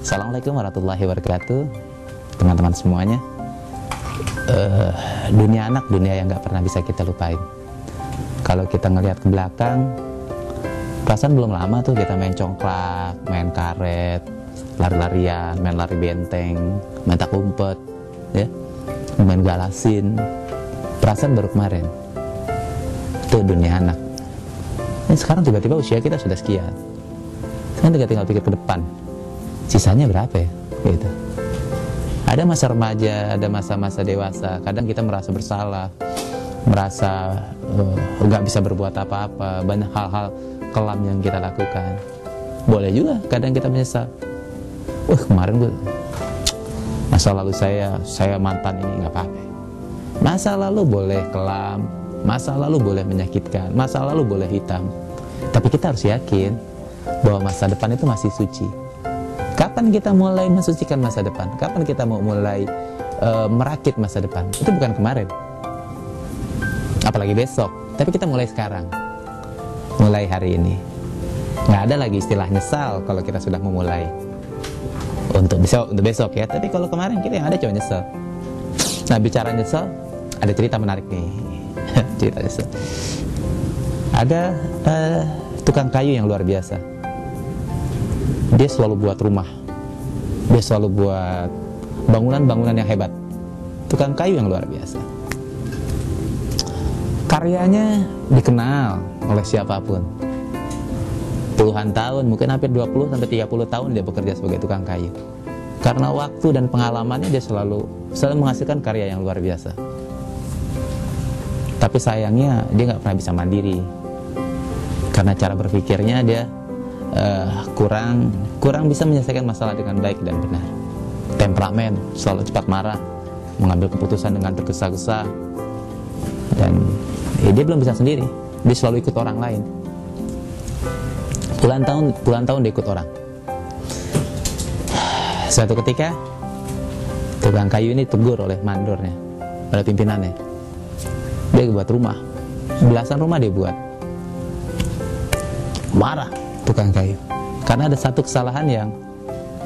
Assalamualaikum warahmatullahi wabarakatuh, teman-teman semuanya. Dunia anak, dunia yang nggak pernah bisa kita lupain. Kalau kita ngelihat ke belakang, perasaan belum lama tuh kita main congklak, main karet, lari-larian, main lari benteng, main tak umpet, ya, main galasin. Perasaan baru kemarin. Itu dunia anak. Ini sekarang tiba-tiba usia kita sudah sekian. Sekarang tinggal pikir ke depan. Sisanya berapa ya? Gitu. Ada masa remaja, ada masa-masa dewasa. Kadang kita merasa bersalah, merasa nggak bisa berbuat apa-apa. Banyak hal-hal kelam yang kita lakukan. Boleh juga kadang kita menyesal. Kemarin gue masa lalu saya mantan ini nggak apa-apa. Masa lalu boleh kelam, masa lalu boleh menyakitkan, masa lalu boleh hitam. Tapi kita harus yakin bahwa masa depan itu masih suci. Kapan kita mulai mensucikan masa depan? Kapan kita mau mulai merakit masa depan? Itu bukan kemarin, apalagi besok. Tapi kita mulai sekarang, mulai hari ini. Nggak ada lagi istilah nyesal kalau kita sudah memulai. Untuk besok ya. Tapi kalau kemarin kita yang ada cuma nyesel. Nah, bicara nyesel, ada cerita menarik nih. Cerita nyesel. Ada tukang kayu yang luar biasa. Dia selalu buat rumah, dia selalu buat bangunan-bangunan yang hebat. Tukang kayu yang luar biasa. Karyanya dikenal oleh siapapun. Puluhan tahun, mungkin hampir 20-30 tahun dia bekerja sebagai tukang kayu. Karena waktu dan pengalamannya dia selalu menghasilkan karya yang luar biasa. Tapi sayangnya dia nggak pernah bisa mandiri. Karena cara berpikirnya dia kurang bisa menyelesaikan masalah dengan baik dan benar. Temperamen, selalu cepat marah, mengambil keputusan dengan tergesa-gesa, dan dia belum bisa sendiri. Dia selalu ikut orang lain. Puluhan tahun dia ikut orang. Suatu ketika tukang kayu ini tegur oleh mandornya, oleh pimpinannya. Dia buat rumah, belasan rumah dia buat. Marah tukang kayu karena ada satu kesalahan yang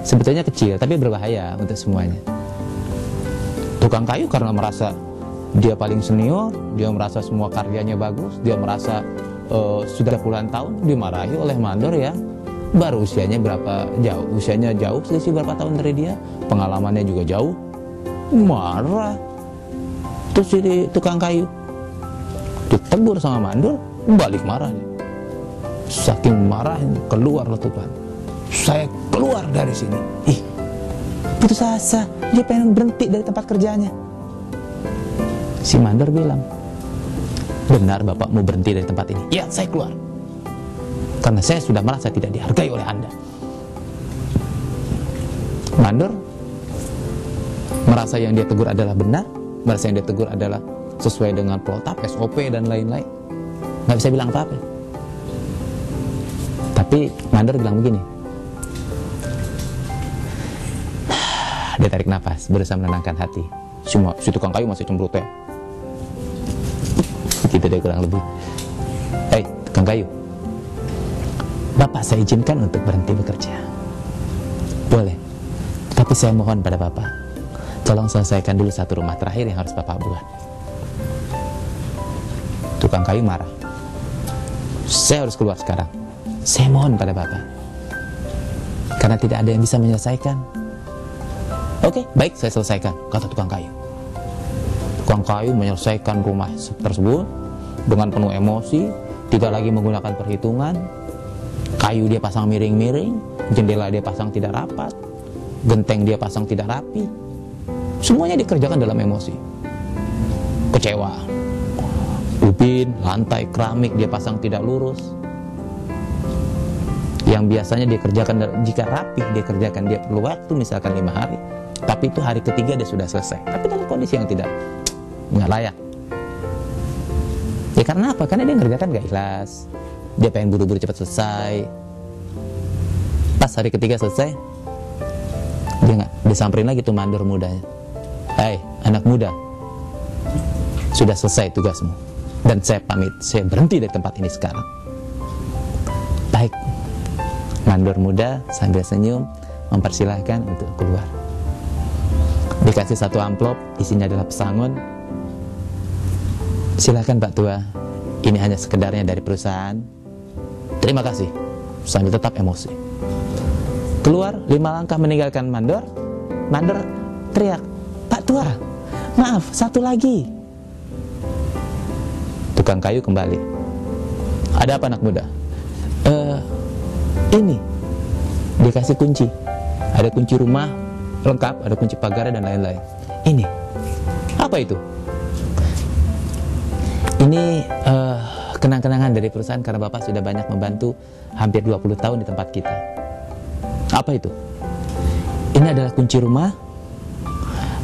sebetulnya kecil tapi berbahaya untuk semuanya. Tukang kayu karena merasa dia paling senior, dia merasa semua karyanya bagus, dia merasa sudah puluhan tahun, dimarahi oleh mandor ya. Baru usianya jauh, selisih berapa tahun dari dia, pengalamannya juga jauh. Marah. Terus jadi tukang kayu ditegur sama mandor, balik marah. Saking marahnya keluar letupan. Saya keluar dari sini. Putus asa. Dia pengen berhenti dari tempat kerjanya. Si mandor bilang, benar Bapak mau berhenti dari tempat ini? Ya, saya keluar. Karena saya sudah merasa tidak dihargai oleh Anda. Mandor merasa yang dia tegur adalah benar, merasa yang dia tegur adalah sesuai dengan protap, SOP dan lain-lain. Nggak bisa bilang apa-apa. Tapi mandor bilang begini. Dia tarik nafas, berusaha menenangkan hati. Si tukang kayu masih cemberut ya. Gitu deh kurang lebih. Hei, tukang kayu. Bapak saya izinkan untuk berhenti bekerja. Boleh. Tapi saya mohon pada Bapak, tolong selesaikan dulu satu rumah terakhir yang harus Bapak buat. Tukang kayu marah. Saya harus keluar sekarang. Saya mohon pada Bapak, karena tidak ada yang bisa menyelesaikan. Oke, baik, saya selesaikan, kata tukang kayu. Tukang kayu menyelesaikan rumah tersebut dengan penuh emosi, tidak lagi menggunakan perhitungan. Kayu dia pasang miring-miring, jendela dia pasang tidak rapat, genteng dia pasang tidak rapi. Semuanya dikerjakan dalam emosi. Kecewa. Ubin, lantai, keramik dia pasang tidak lurus. Yang biasanya dia kerjakan jika rapi, dia kerjakan, dia perlu waktu misalkan 5 hari. Tapi itu hari ketiga dia sudah selesai. Tapi dalam kondisi yang tidak layak. Ya karena apa? Karena dia ngerjakan gak ikhlas. Dia pengen buru-buru cepat selesai. Pas hari ketiga selesai, dia disamperin lagi tuh mandor mudanya. Hai, anak muda, sudah selesai tugasmu. Dan saya pamit, saya berhenti dari tempat ini sekarang. Baik. Mandor muda sambil senyum mempersilahkan untuk keluar. Dikasih satu amplop, isinya adalah pesangon. Silahkan Pak Tua, ini hanya sekedarnya dari perusahaan. Terima kasih. Sambil tetap emosi. Keluar 5 langkah meninggalkan mandor. Mandor teriak, Pak Tua, maaf, satu lagi. Tukang kayu kembali. Ada apa anak muda? Ini dikasih kunci. Ada kunci rumah lengkap, ada kunci pagar dan lain-lain. Ini apa itu? Ini kenang-kenangan dari perusahaan karena Bapak sudah banyak membantu hampir 20 tahun di tempat kita. Apa itu? Ini adalah kunci rumah.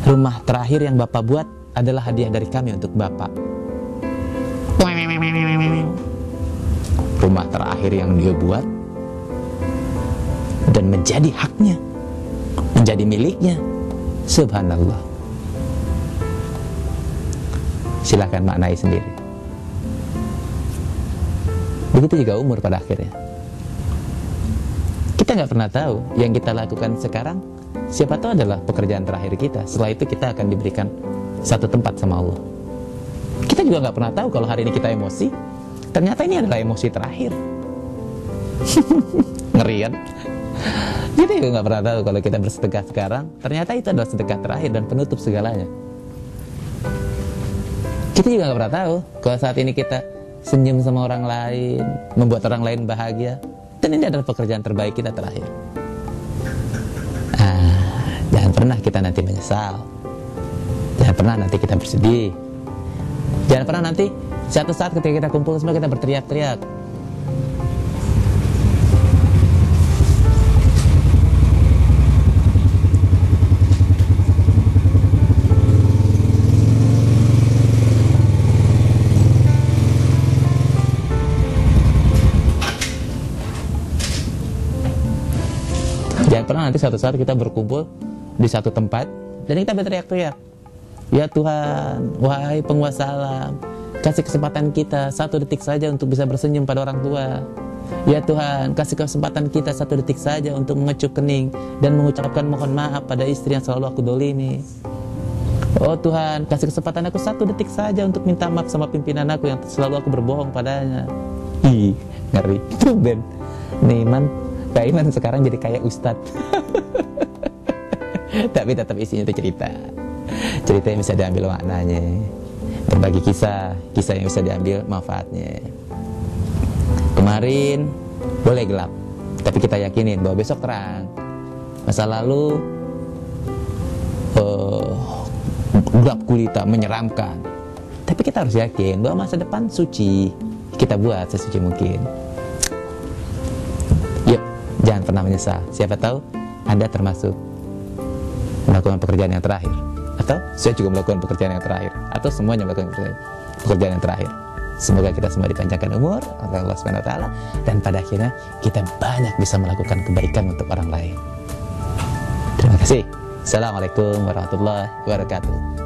Rumah terakhir yang Bapak buat adalah hadiah dari kami untuk Bapak. Rumah terakhir yang dia buat dan menjadi haknya, menjadi miliknya. Subhanallah. Silahkan maknai sendiri. Begitu juga umur pada akhirnya. Kita nggak pernah tahu yang kita lakukan sekarang, siapa tahu adalah pekerjaan terakhir kita. Setelah itu kita akan diberikan satu tempat sama Allah. Kita juga nggak pernah tahu kalau hari ini kita emosi, ternyata ini adalah emosi terakhir. Ngeri kan? Kita juga nggak pernah tahu kalau kita bersedekah sekarang, ternyata itu adalah sedekah terakhir dan penutup segalanya. Kita juga nggak pernah tahu kalau saat ini kita senyum sama orang lain, membuat orang lain bahagia, dan ini adalah pekerjaan terbaik kita terakhir. Jangan pernah kita nanti menyesal. Jangan pernah nanti kita bersedih. Jangan pernah nanti suatu saat ketika kita kumpul semua kita berteriak-teriak. Jangan pernah nanti suatu saat kita berkumpul di satu tempat dan kita berteriak-teriak, ya Tuhan, wahai penguasa alam, kasih kesempatan kita 1 detik saja untuk bisa bersenyum pada orang tua. Ya Tuhan, kasih kesempatan kita 1 detik saja untuk mengecup kening dan mengucapkan mohon maaf pada istri yang selalu aku dolimi. Oh Tuhan, kasih kesempatan aku 1 detik saja untuk minta maaf sama pimpinan aku yang selalu aku berbohong padanya. Ih, ngeri. Itu Ben. Nih man, Kak Iman sekarang jadi kayak ustadz. Tapi tetap isinya itu cerita yang bisa diambil maknanya, berbagi kisah yang bisa diambil manfaatnya. Kemarin boleh gelap, tapi kita yakinin bahwa besok terang. Masa lalu gelap gulita, menyeramkan, tapi kita harus yakin bahwa masa depan suci. Kita buat sesuci mungkin. Yuk, jangan pernah menyesal. Siapa tahu Anda termasuk melakukan pekerjaan yang terakhir, atau saya juga melakukan pekerjaan yang terakhir, atau semuanya melakukan pekerjaan yang terakhir. Semoga kita semua dipanjangkan umur oleh Allah Subhanahu wa taala, dan pada akhirnya kita banyak bisa melakukan kebaikan untuk orang lain. Terima kasih. Assalamualaikum warahmatullahi wabarakatuh.